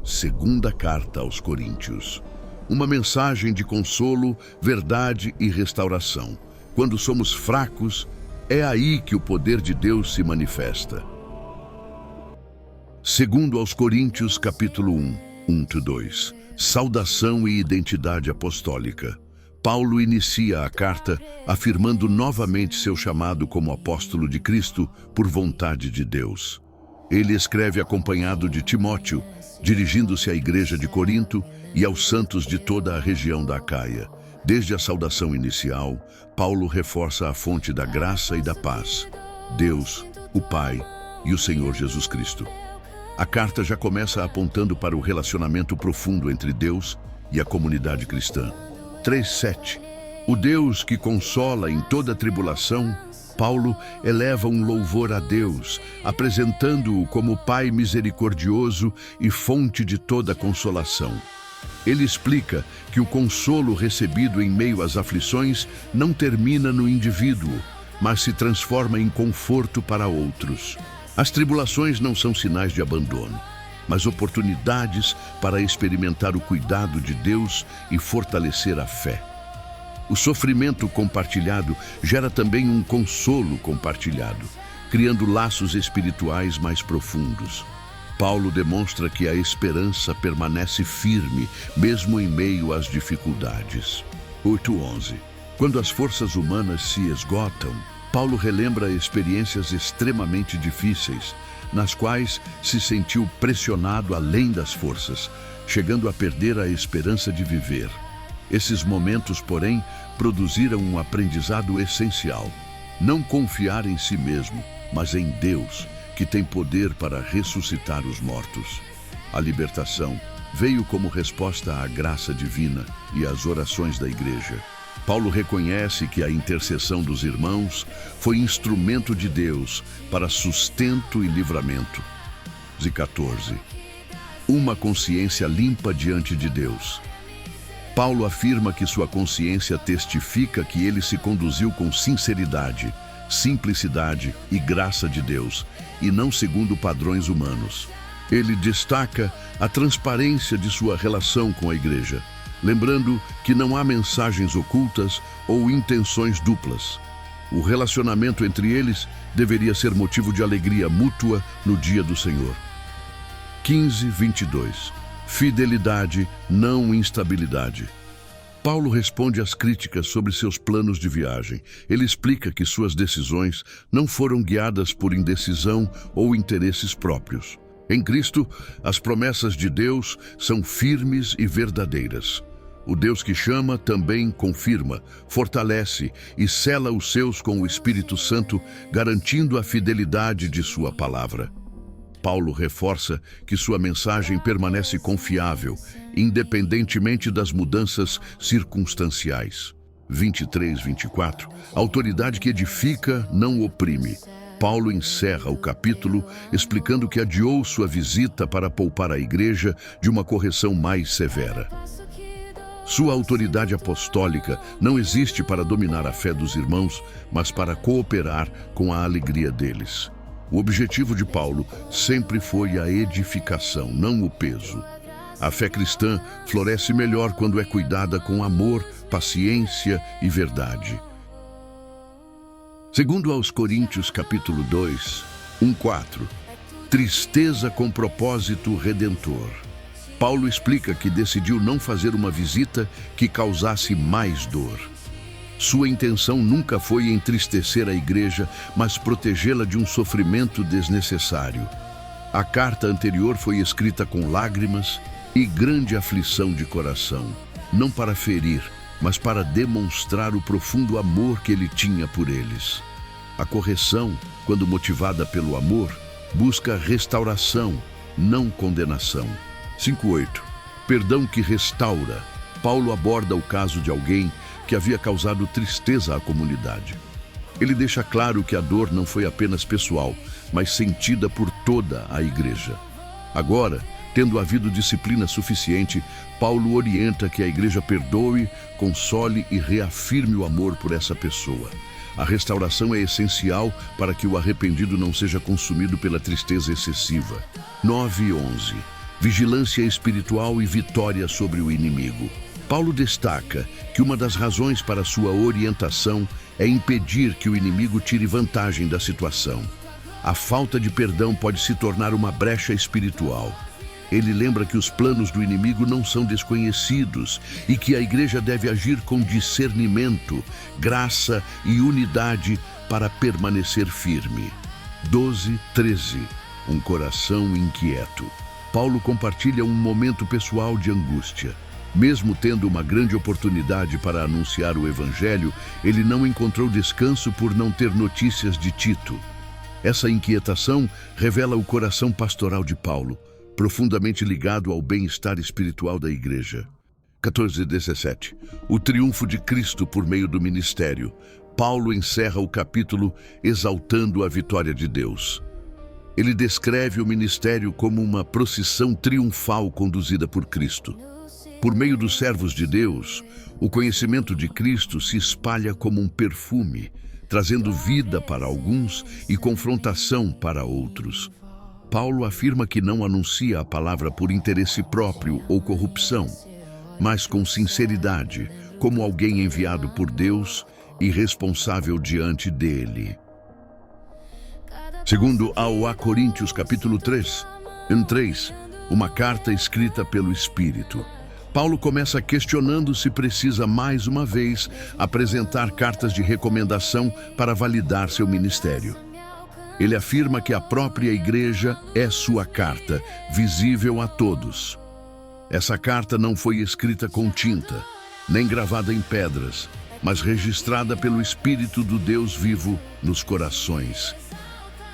Segunda Carta aos Coríntios. Uma mensagem de consolo, verdade e restauração. Quando somos fracos, é aí que o poder de Deus se manifesta. Segundo aos Coríntios, capítulo 1, 1-2. Saudação e identidade apostólica. Paulo inicia a carta afirmando novamente seu chamado como apóstolo de Cristo por vontade de Deus. Ele escreve acompanhado de Timóteo, dirigindo-se à igreja de Corinto e aos santos de toda a região da Acaia. Desde a saudação inicial, Paulo reforça a fonte da graça e da paz, Deus, o Pai e o Senhor Jesus Cristo. A carta já começa apontando para o relacionamento profundo entre Deus e a comunidade cristã. 3:7. O Deus que consola em toda tribulação, Paulo eleva um louvor a Deus, apresentando-o como Pai misericordioso e fonte de toda consolação. Ele explica que o consolo recebido em meio às aflições não termina no indivíduo, mas se transforma em conforto para outros. As tribulações não são sinais de abandono, mas oportunidades para experimentar o cuidado de Deus e fortalecer a fé. O sofrimento compartilhado gera também um consolo compartilhado, criando laços espirituais mais profundos. Paulo demonstra que a esperança permanece firme, mesmo em meio às dificuldades. 8:11. Quando as forças humanas se esgotam, Paulo relembra experiências extremamente difíceis, nas quais se sentiu pressionado além das forças, chegando a perder a esperança de viver. Esses momentos, porém, produziram um aprendizado essencial. Não confiar em si mesmo, mas em Deus, que tem poder para ressuscitar os mortos. A libertação veio como resposta à graça divina e às orações da igreja. Paulo reconhece que a intercessão dos irmãos foi instrumento de Deus para sustento e livramento. 14. Uma consciência limpa diante de Deus. Paulo afirma que sua consciência testifica que ele se conduziu com sinceridade, simplicidade e graça de Deus, e não segundo padrões humanos. Ele destaca a transparência de sua relação com a igreja, lembrando que não há mensagens ocultas ou intenções duplas. O relacionamento entre eles deveria ser motivo de alegria mútua no dia do Senhor. 15:22. Fidelidade, não instabilidade. Paulo responde às críticas sobre seus planos de viagem. Ele explica que suas decisões não foram guiadas por indecisão ou interesses próprios. Em Cristo, as promessas de Deus são firmes e verdadeiras. O Deus que chama também confirma, fortalece e sela os seus com o Espírito Santo, garantindo a fidelidade de sua palavra. Paulo reforça que sua mensagem permanece confiável, independentemente das mudanças circunstanciais. 23-24. Autoridade que edifica, não oprime. Paulo encerra o capítulo explicando que adiou sua visita para poupar a igreja de uma correção mais severa. Sua autoridade apostólica não existe para dominar a fé dos irmãos, mas para cooperar com a alegria deles. O objetivo de Paulo sempre foi a edificação, não o peso. A fé cristã floresce melhor quando é cuidada com amor, paciência e verdade. Segundo aos Coríntios, capítulo 2, 1:4. Tristeza com propósito redentor. Paulo explica que decidiu não fazer uma visita que causasse mais dor. Sua intenção nunca foi entristecer a igreja, mas protegê-la de um sofrimento desnecessário. A carta anterior foi escrita com lágrimas e grande aflição de coração, não para ferir, mas para demonstrar o profundo amor que ele tinha por eles. A correção, quando motivada pelo amor, busca restauração, não condenação. 5:8. Perdão que restaura. Paulo aborda o caso de alguém que havia causado tristeza à comunidade. Ele deixa claro que a dor não foi apenas pessoal, mas sentida por toda a igreja. Agora, tendo havido disciplina suficiente, Paulo orienta que a igreja perdoe, console e reafirme o amor por essa pessoa. A restauração é essencial para que o arrependido não seja consumido pela tristeza excessiva. 9:11. vigilância espiritual e vitória sobre o inimigo. Paulo destaca que uma das razões para sua orientação é impedir que o inimigo tire vantagem da situação. A falta de perdão pode se tornar uma brecha espiritual. Ele lembra que os planos do inimigo não são desconhecidos e que a igreja deve agir com discernimento, graça e unidade para permanecer firme. 12:13. Um coração inquieto. Paulo compartilha um momento pessoal de angústia. Mesmo tendo uma grande oportunidade para anunciar o Evangelho, ele não encontrou descanso por não ter notícias de Tito. Essa inquietação revela o coração pastoral de Paulo, profundamente ligado ao bem-estar espiritual da igreja. 14:17. O triunfo de Cristo por meio do ministério. Paulo encerra o capítulo exaltando a vitória de Deus. Ele descreve o ministério como uma procissão triunfal conduzida por Cristo. Por meio dos servos de Deus, o conhecimento de Cristo se espalha como um perfume, trazendo vida para alguns e confrontação para outros. Paulo afirma que não anuncia a palavra por interesse próprio ou corrupção, mas com sinceridade, como alguém enviado por Deus e responsável diante dele. Segundo a Coríntios capítulo 3, em 3, uma carta escrita pelo Espírito. Paulo começa questionando se precisa mais uma vez apresentar cartas de recomendação para validar seu ministério. Ele afirma que a própria igreja é sua carta, visível a todos. Essa carta não foi escrita com tinta, nem gravada em pedras, mas registrada pelo Espírito do Deus vivo nos corações.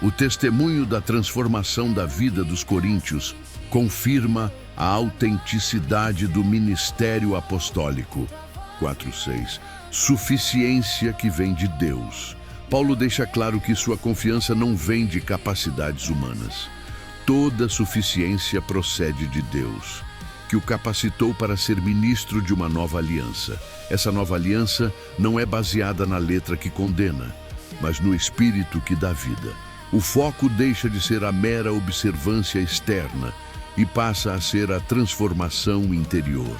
O testemunho da transformação da vida dos coríntios confirma a autenticidade do ministério apostólico. 4:6. Suficiência que vem de Deus. Paulo deixa claro que sua confiança não vem de capacidades humanas. Toda suficiência procede de Deus, que o capacitou para ser ministro de uma nova aliança. Essa nova aliança não é baseada na letra que condena, mas no Espírito que dá vida. O foco deixa de ser a mera observância externa e passa a ser a transformação interior.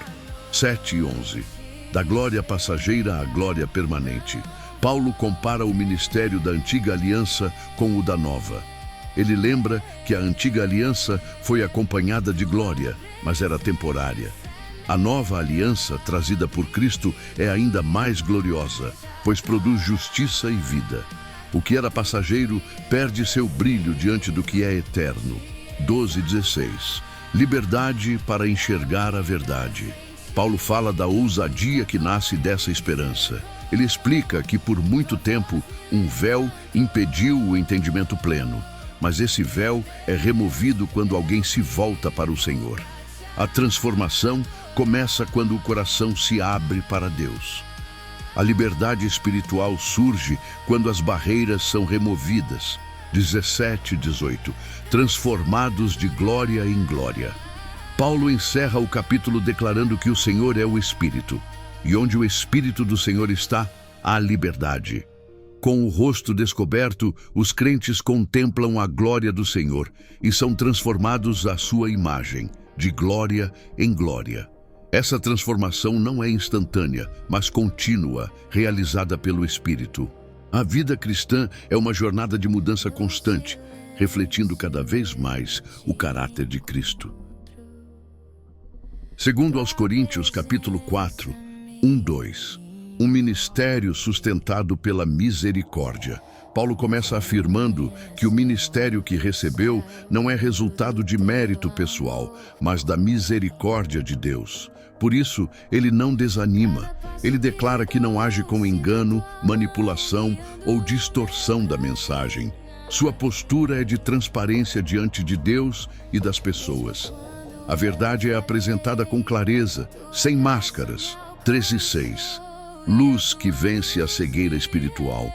7:11. Da glória passageira à glória permanente. Paulo compara o ministério da antiga aliança com o da nova. Ele lembra que a antiga aliança foi acompanhada de glória, mas era temporária. A nova aliança, trazida por Cristo, é ainda mais gloriosa, pois produz justiça e vida. O que era passageiro perde seu brilho diante do que é eterno. 12:16. Liberdade para enxergar a verdade. Paulo fala da ousadia que nasce dessa esperança. Ele explica que por muito tempo um véu impediu o entendimento pleno, mas esse véu é removido quando alguém se volta para o Senhor. A transformação começa quando o coração se abre para Deus. A liberdade espiritual surge quando as barreiras são removidas. 17:18. Transformados de glória em glória. Paulo encerra o capítulo declarando que o Senhor é o Espírito, e onde o Espírito do Senhor está, há liberdade. Com o rosto descoberto, os crentes contemplam a glória do Senhor e são transformados à sua imagem, de glória em glória. Essa transformação não é instantânea, mas contínua, realizada pelo Espírito. A vida cristã é uma jornada de mudança constante, refletindo cada vez mais o caráter de Cristo. Segundo aos Coríntios, capítulo 4, 1-2. Um ministério sustentado pela misericórdia. Paulo começa afirmando que o ministério que recebeu não é resultado de mérito pessoal, mas da misericórdia de Deus. Por isso, ele não desanima. Ele declara que não age com engano, manipulação ou distorção da mensagem. Sua postura é de transparência diante de Deus e das pessoas. A verdade é apresentada com clareza, sem máscaras. 13:6. Luz que vence a cegueira espiritual.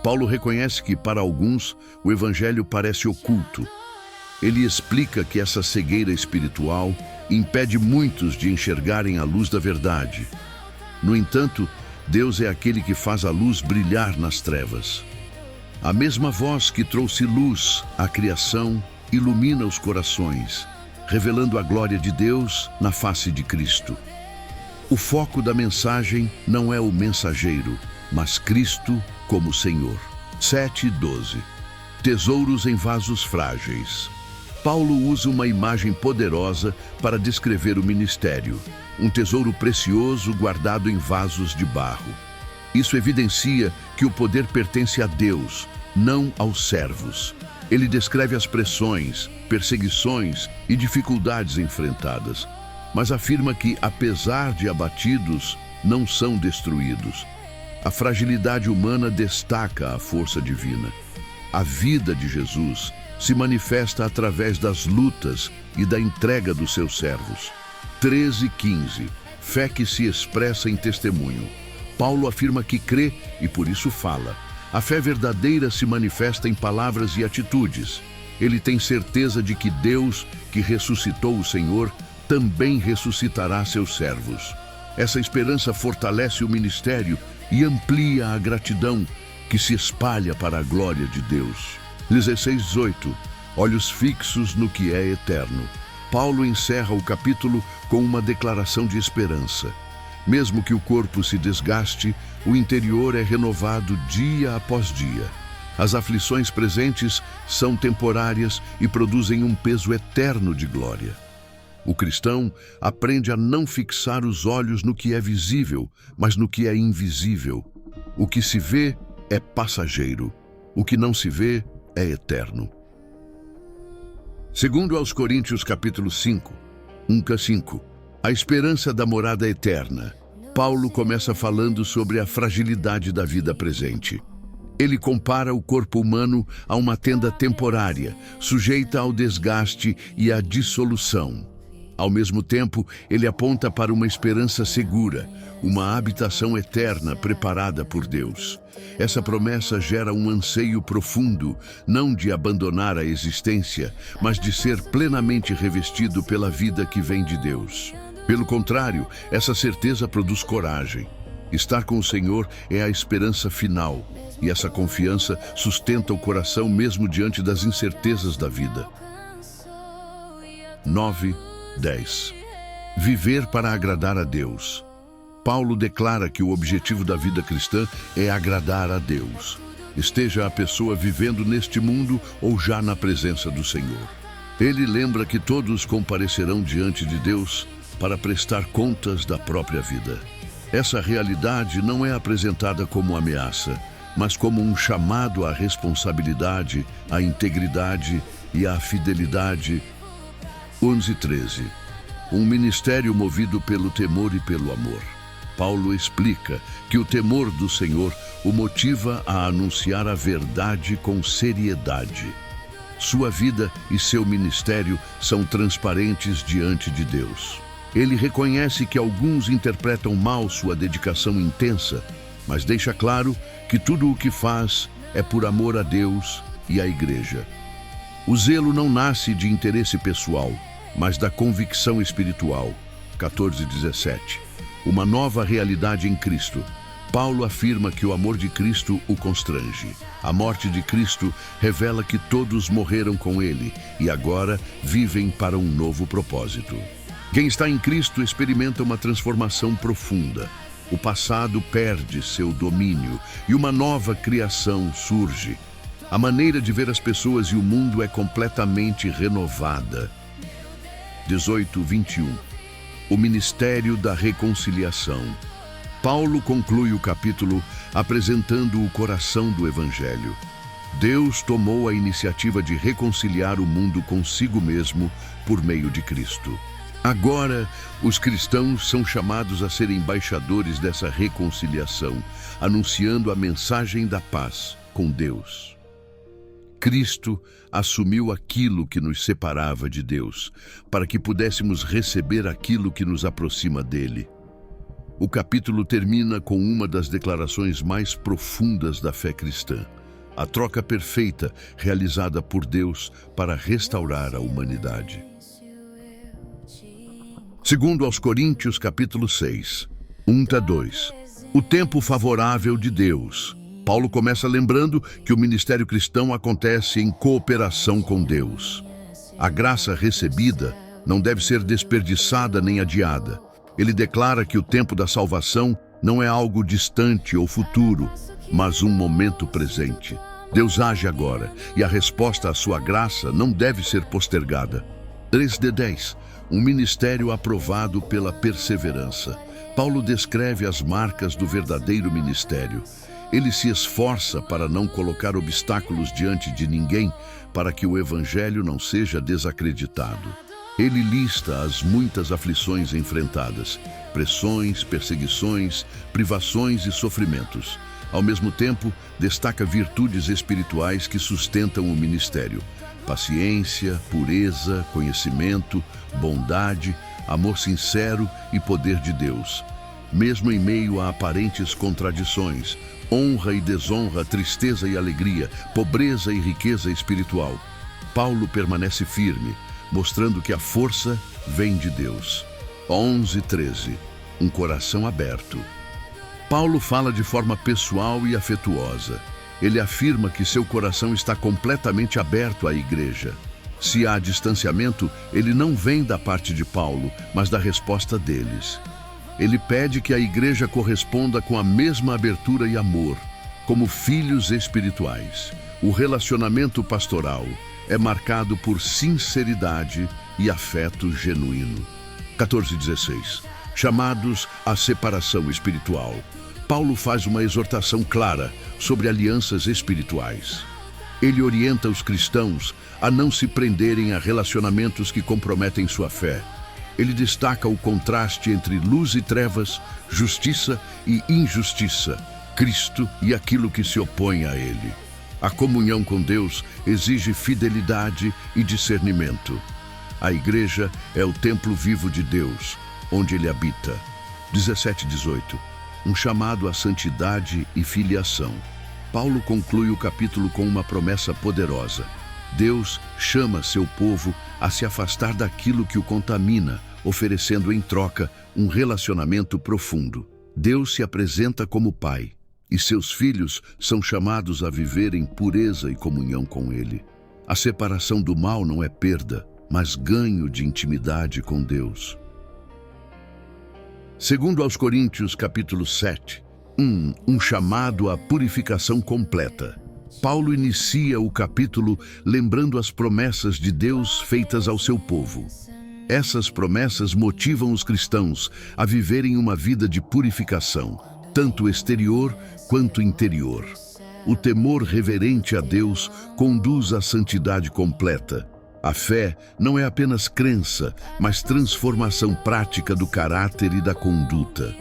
Paulo reconhece que, para alguns, o Evangelho parece oculto. Ele explica que essa cegueira espiritual impede muitos de enxergarem a luz da verdade. No entanto, Deus é aquele que faz a luz brilhar nas trevas. A mesma voz que trouxe luz à criação ilumina os corações. revelando a glória de Deus na face de Cristo. O foco da mensagem não é o mensageiro, mas Cristo como Senhor. 7:12. Tesouros em vasos frágeis. Paulo usa uma imagem poderosa para descrever o ministério, um tesouro precioso guardado em vasos de barro. Isso evidencia que o poder pertence a Deus, não aos servos. Ele descreve as pressões, perseguições e dificuldades enfrentadas, mas afirma que, apesar de abatidos, não são destruídos. A fragilidade humana destaca a força divina. A vida de Jesus se manifesta através das lutas e da entrega dos seus servos. 13:15. Fé que se expressa em testemunho. Paulo afirma que crê e por isso fala. A fé verdadeira se manifesta em palavras e atitudes. Ele tem certeza de que Deus, que ressuscitou o Senhor, também ressuscitará seus servos. Essa esperança fortalece o ministério e amplia a gratidão que se espalha para a glória de Deus. 16:18. Olhos fixos no que é eterno. Paulo encerra o capítulo com uma declaração de esperança. Mesmo que o corpo se desgaste, o interior é renovado dia após dia. As aflições presentes são temporárias e produzem um peso eterno de glória. O cristão aprende a não fixar os olhos no que é visível, mas no que é invisível. O que se vê é passageiro, o que não se vê é eterno. Segundo aos Coríntios capítulo 5, 1-5, a esperança da morada eterna. Paulo começa falando sobre a fragilidade da vida presente. Ele compara o corpo humano a uma tenda temporária, sujeita ao desgaste e à dissolução. Ao mesmo tempo, ele aponta para uma esperança segura, uma habitação eterna preparada por Deus. Essa promessa gera um anseio profundo, não de abandonar a existência, mas de ser plenamente revestido pela vida que vem de Deus. Pelo contrário, essa certeza produz coragem. Estar com o Senhor é a esperança final, e essa confiança sustenta o coração mesmo diante das incertezas da vida. 9:10. Viver para agradar a Deus. Paulo declara que o objetivo da vida cristã é agradar a Deus. Esteja a pessoa vivendo neste mundo ou já na presença do Senhor. Ele lembra que todos comparecerão diante de Deus para prestar contas da própria vida. Essa realidade não é apresentada como ameaça, mas como um chamado à responsabilidade, à integridade e à fidelidade. 11:13. Um ministério movido pelo temor e pelo amor. Paulo explica que o temor do Senhor o motiva a anunciar a verdade com seriedade. Sua vida e seu ministério são transparentes diante de Deus. Ele reconhece que alguns interpretam mal sua dedicação intensa, mas deixa claro que tudo o que faz é por amor a Deus e à Igreja. O zelo não nasce de interesse pessoal, mas da convicção espiritual. 14:17. Uma nova realidade em Cristo. Paulo afirma que o amor de Cristo o constrange. A morte de Cristo revela que todos morreram com ele e agora vivem para um novo propósito. Quem está em Cristo experimenta uma transformação profunda. O passado perde seu domínio e uma nova criação surge. A maneira de ver as pessoas e o mundo é completamente renovada. 18:21. O ministério da reconciliação. Paulo conclui o capítulo apresentando o coração do Evangelho. Deus tomou a iniciativa de reconciliar o mundo consigo mesmo por meio de Cristo. Agora, os cristãos são chamados a ser embaixadores dessa reconciliação, anunciando a mensagem da paz com Deus. Cristo assumiu aquilo que nos separava de Deus, para que pudéssemos receber aquilo que nos aproxima dele. O capítulo termina com uma das declarações mais profundas da fé cristã, a troca perfeita realizada por Deus para restaurar a humanidade. Segundo aos Coríntios, capítulo 6, 1-2. O tempo favorável de Deus. Paulo começa lembrando que o ministério cristão acontece em cooperação com Deus. A graça recebida não deve ser desperdiçada nem adiada. Ele declara que o tempo da salvação não é algo distante ou futuro, mas um momento presente. Deus age agora, e a resposta à sua graça não deve ser postergada. 3:10. Um ministério aprovado pela perseverança. Paulo descreve as marcas do verdadeiro ministério. Ele se esforça para não colocar obstáculos diante de ninguém, para que o evangelho não seja desacreditado. Ele lista as muitas aflições enfrentadas, pressões, perseguições, privações e sofrimentos. Ao mesmo tempo, destaca virtudes espirituais que sustentam o ministério: paciência, pureza, conhecimento, bondade, amor sincero e poder de Deus. Mesmo em meio a aparentes contradições, honra e desonra, tristeza e alegria, pobreza e riqueza espiritual, Paulo permanece firme, mostrando que a força vem de Deus. 11:13. Um coração aberto. Paulo fala de forma pessoal e afetuosa. Ele afirma que seu coração está completamente aberto à igreja. Se há distanciamento, ele não vem da parte de Paulo, mas da resposta deles. Ele pede que a igreja corresponda com a mesma abertura e amor, como filhos espirituais. O relacionamento pastoral é marcado por sinceridade e afeto genuíno. 14:16. Chamados à separação espiritual. Paulo faz uma exortação clara sobre alianças espirituais. Ele orienta os cristãos a não se prenderem a relacionamentos que comprometem sua fé. Ele destaca o contraste entre luz e trevas, justiça e injustiça, Cristo e aquilo que se opõe a ele. A comunhão com Deus exige fidelidade e discernimento. A igreja é o templo vivo de Deus, onde ele habita. 17:18. Um chamado à santidade e filiação. Paulo conclui o capítulo com uma promessa poderosa. Deus chama seu povo a se afastar daquilo que o contamina, oferecendo em troca um relacionamento profundo. Deus se apresenta como Pai, e seus filhos são chamados a viver em pureza e comunhão com Ele. A separação do mal não é perda, mas ganho de intimidade com Deus. Segundo aos Coríntios, capítulo 7, um chamado à purificação completa. Paulo inicia o capítulo lembrando as promessas de Deus feitas ao seu povo. Essas promessas motivam os cristãos a viverem uma vida de purificação, tanto exterior quanto interior. O temor reverente a Deus conduz à santidade completa. A fé não é apenas crença, mas transformação prática do caráter e da conduta.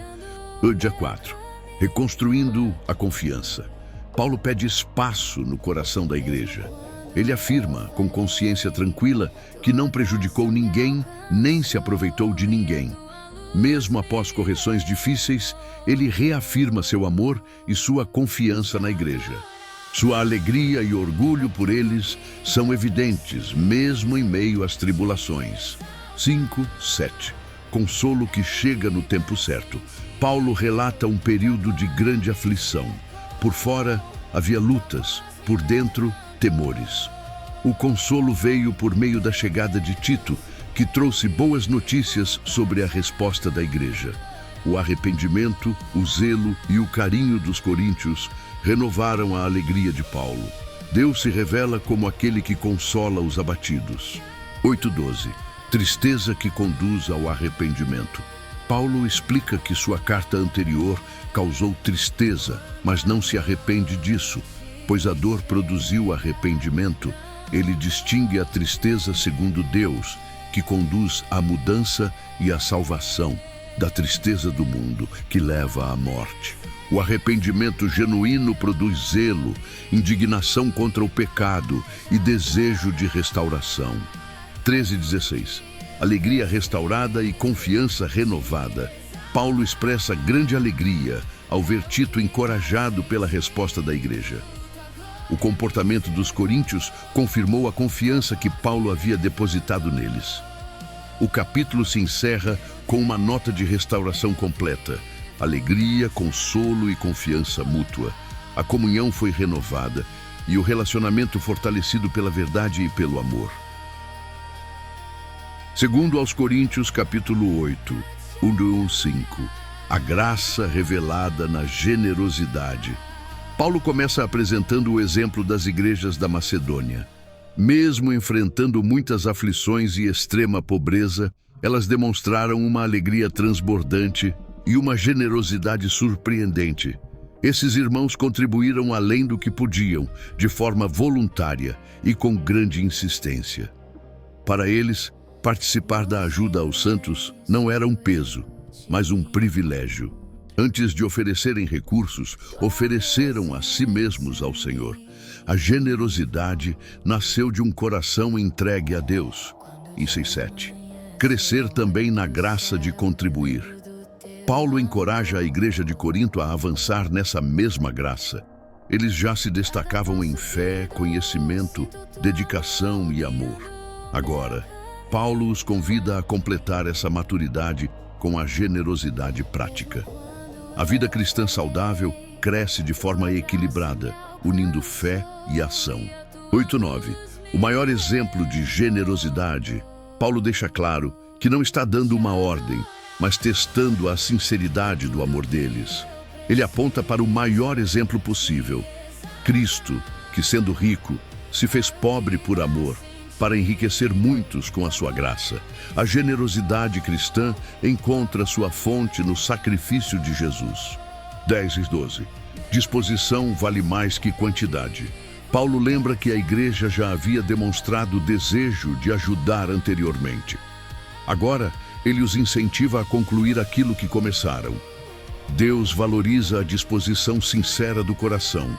Dia 4. Reconstruindo a confiança. Paulo pede espaço no coração da igreja. Ele afirma, com consciência tranquila, que não prejudicou ninguém, nem se aproveitou de ninguém. Mesmo após correções difíceis, ele reafirma seu amor e sua confiança na igreja. Sua alegria e orgulho por eles são evidentes, mesmo em meio às tribulações. 5:7. Consolo que chega no tempo certo. Paulo relata um período de grande aflição. Por fora, havia lutas, por dentro, temores. O consolo veio por meio da chegada de Tito, que trouxe boas notícias sobre a resposta da igreja. O arrependimento, o zelo e o carinho dos coríntios renovaram a alegria de Paulo. Deus se revela como aquele que consola os abatidos. 8:12. Tristeza que conduz ao arrependimento. Paulo explica que sua carta anterior causou tristeza, mas não se arrepende disso, pois a dor produziu arrependimento. Ele distingue a tristeza segundo Deus, que conduz à mudança e à salvação, da tristeza do mundo, que leva à morte. O arrependimento genuíno produz zelo, indignação contra o pecado e desejo de restauração. 13:16. Alegria restaurada e confiança renovada. Paulo expressa grande alegria ao ver Tito encorajado pela resposta da igreja. O comportamento dos coríntios confirmou a confiança que Paulo havia depositado neles. O capítulo se encerra com uma nota de restauração completa. Alegria, consolo e confiança mútua. A comunhão foi renovada e o relacionamento fortalecido pela verdade e pelo amor. Segundo aos Coríntios, capítulo 8, 1-5, a graça revelada na generosidade. Paulo começa apresentando o exemplo das igrejas da Macedônia. Mesmo enfrentando muitas aflições e extrema pobreza, elas demonstraram uma alegria transbordante e uma generosidade surpreendente. Esses irmãos contribuíram além do que podiam, de forma voluntária e com grande insistência. Para eles, participar da ajuda aos santos não era um peso, mas um privilégio. Antes de oferecerem recursos, ofereceram a si mesmos ao Senhor. A generosidade nasceu de um coração entregue a Deus. E 6:7. Crescer também na graça de contribuir. Paulo encoraja a igreja de Corinto a avançar nessa mesma graça. Eles já se destacavam em fé, conhecimento, dedicação e amor. Agora, Paulo os convida a completar essa maturidade com a generosidade prática. A vida cristã saudável cresce de forma equilibrada, unindo fé e ação. 8:9. O maior exemplo de generosidade, Paulo deixa claro que não está dando uma ordem, mas testando a sinceridade do amor deles. Ele aponta para o maior exemplo possível: Cristo, que sendo rico, se fez pobre por amor, para enriquecer muitos com a sua graça. A generosidade cristã encontra sua fonte no sacrifício de Jesus. 10:12. Disposição vale mais que quantidade. Paulo lembra que a igreja já havia demonstrado desejo de ajudar anteriormente. Agora, ele os incentiva a concluir aquilo que começaram. Deus valoriza a disposição sincera do coração,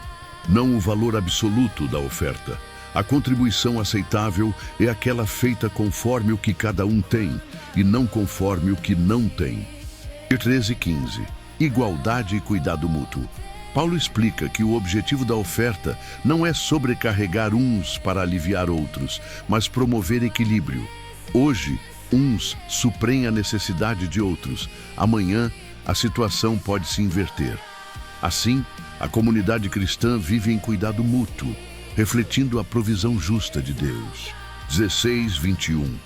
não o valor absoluto da oferta. A contribuição aceitável é aquela feita conforme o que cada um tem e não conforme o que não tem. 13:15. Igualdade e cuidado mútuo. Paulo explica que o objetivo da oferta não é sobrecarregar uns para aliviar outros, mas promover equilíbrio. Hoje, uns suprem a necessidade de outros. Amanhã, a situação pode se inverter. Assim, a comunidade cristã vive em cuidado mútuo, refletindo a provisão justa de Deus. 16:21.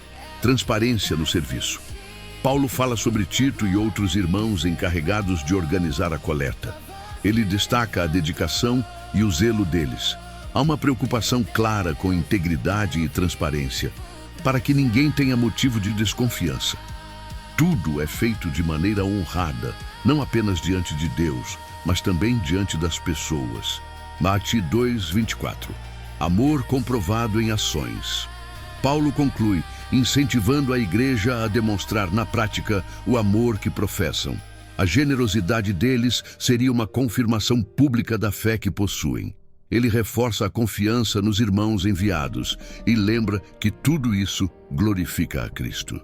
Transparência no serviço. Paulo fala sobre Tito e outros irmãos encarregados de organizar a coleta. Ele destaca a dedicação e o zelo deles. Há uma preocupação clara com integridade e transparência, para que ninguém tenha motivo de desconfiança. Tudo é feito de maneira honrada, não apenas diante de Deus, mas também diante das pessoas. Mate 2:24. Amor comprovado em ações. Paulo conclui, incentivando a igreja a demonstrar na prática o amor que professam. A generosidade deles seria uma confirmação pública da fé que possuem. Ele reforça a confiança nos irmãos enviados e lembra que tudo isso glorifica a Cristo.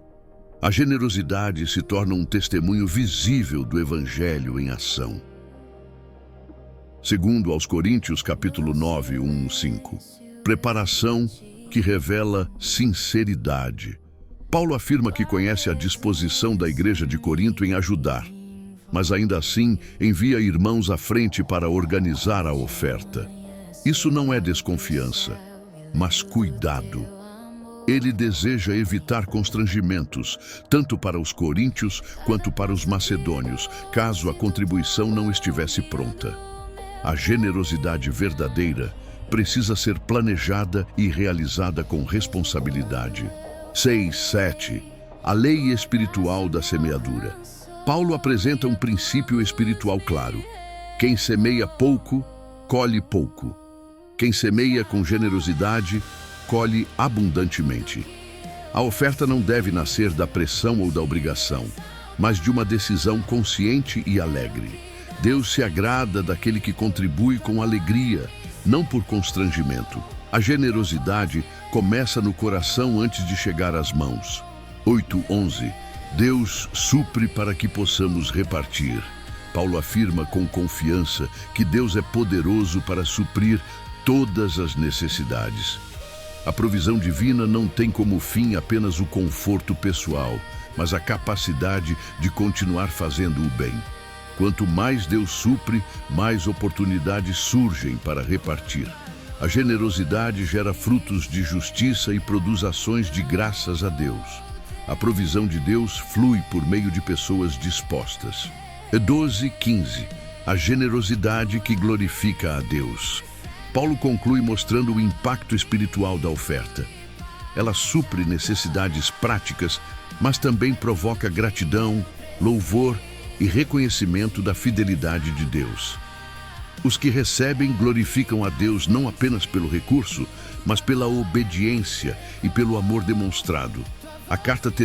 A generosidade se torna um testemunho visível do Evangelho em ação. Segundo aos Coríntios, capítulo 9, 1-5. Preparação que revela sinceridade. Paulo afirma que conhece a disposição da igreja de Corinto em ajudar, mas ainda assim envia irmãos à frente para organizar a oferta. Isso não é desconfiança, mas cuidado. Ele deseja evitar constrangimentos, tanto para os coríntios quanto para os macedônios, caso a contribuição não estivesse pronta. A generosidade verdadeira precisa ser planejada e realizada com responsabilidade. 6:7. A lei espiritual da semeadura. Paulo apresenta um princípio espiritual claro. Quem semeia pouco, colhe pouco. Quem semeia com generosidade, colhe abundantemente. A oferta não deve nascer da pressão ou da obrigação, mas de uma decisão consciente e alegre. Deus se agrada daquele que contribui com alegria, não por constrangimento. A generosidade começa no coração antes de chegar às mãos. 8:11. Deus supre para que possamos repartir. Paulo afirma com confiança que Deus é poderoso para suprir todas as necessidades. A provisão divina não tem como fim apenas o conforto pessoal, mas a capacidade de continuar fazendo o bem. Quanto mais Deus supre, mais oportunidades surgem para repartir. A generosidade gera frutos de justiça e produz ações de graças a Deus. A provisão de Deus flui por meio de pessoas dispostas. 12:15. A generosidade que glorifica a Deus. Paulo conclui mostrando o impacto espiritual da oferta. Ela supre necessidades práticas, mas também provoca gratidão, louvor e reconhecimento da fidelidade de Deus. Os que recebem glorificam a Deus não apenas pelo recurso, mas pela obediência e pelo amor demonstrado. A carta termina